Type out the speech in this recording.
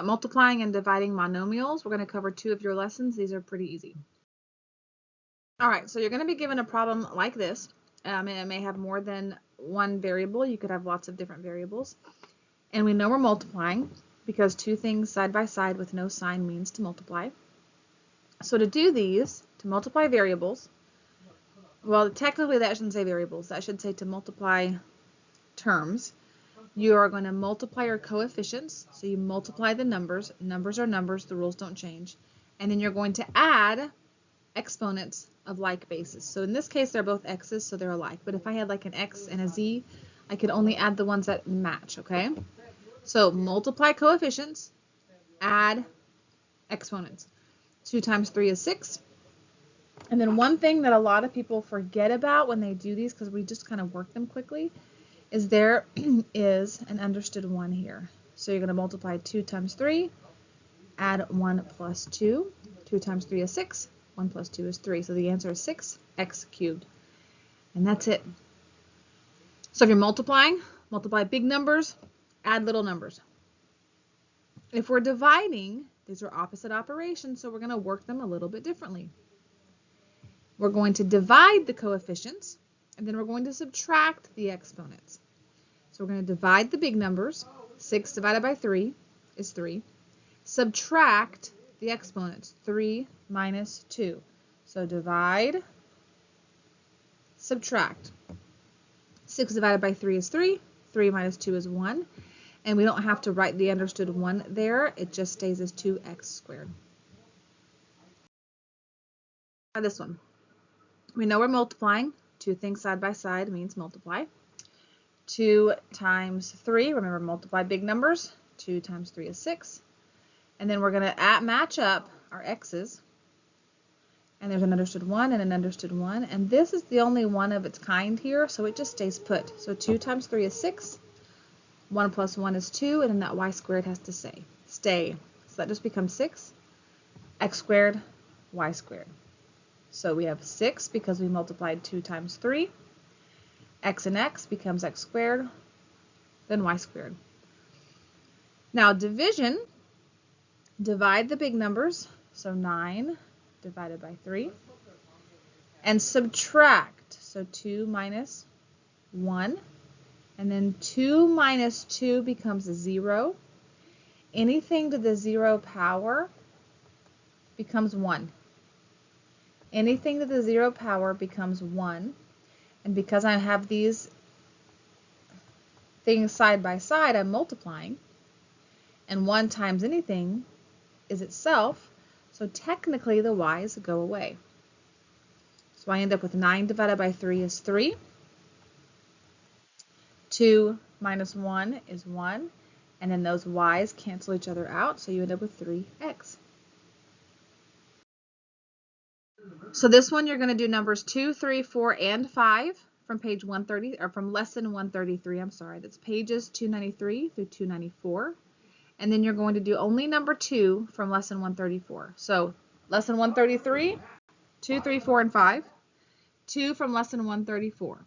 Multiplying and dividing monomials. We're going to cover 2 of your lessons. These are pretty easy. All right, so you're going to be given a problem like this, and it may have more than one variable. You could have lots of different variables. And we know we're multiplying because 2 things side by side with no sign means to multiply. So to do these, to multiply variables, well, technically that shouldn't say variables. That should say to multiply terms. You are going to multiply your coefficients. So you multiply the numbers. Numbers are numbers. The rules don't change. And then you're going to add exponents of like bases. So in this case, they're both x's, so they're alike. But if I had like an x and a z, I could only add the ones that match, okay? So multiply coefficients, add exponents. 2 times 3 is 6. And then one thing that a lot of people forget about when they do these, because we just kind of work them quickly, is there is an understood 1 here. So you're going to multiply 2 times 3, add 1 plus 2. 2 times 3 is 6. 1 plus 2 is 3. So the answer is 6x cubed. And that's it. So if you're multiplying, multiply big numbers, add little numbers. If we're dividing, these are opposite operations, so we're going to work them a little bit differently. We're going to divide the coefficients, and then we're going to subtract the exponents. So we're going to divide the big numbers. 6 divided by 3 is 3. Subtract the exponents. 3 minus 2. So divide, subtract. 6 divided by 3 is 3. 3 minus 2 is 1. And we don't have to write the understood 1 there. It just stays as 2x squared. Now this one. We know we're multiplying. 2 things side by side means multiply. 2 times 3, remember multiply big numbers. 2 times 3 is 6. And then we're going to match up our x's. And there's an understood 1 and an understood 1. And this is the only one of its kind here, so it just stays put. So 2 times 3 is 6. 1 plus 1 is 2, and then that y squared has to stay. So that just becomes 6, x squared, y squared. So we have 6 because we multiplied 2 times 3. X and x becomes x squared, then y squared. Now division, divide the big numbers, so 9 divided by 3, and subtract, so 2 minus 1. And then 2 minus 2 becomes a 0. Anything to the 0 power becomes 1. Anything to the 0 power becomes 1. And because I have these things side by side, I'm multiplying. And 1 times anything is itself. So technically the y's go away. So I end up with 9 divided by 3 is 3. 2 minus 1 is 1, and then those y's cancel each other out, so you end up with 3x. So this one you're going to do numbers 2, 3, 4, and 5 from page 130, or from lesson 133, I'm sorry. That's pages 293 through 294. And then you're going to do only number 2 from lesson 134. So lesson 133, 2, 3, 4, and 5. 2 from lesson 134.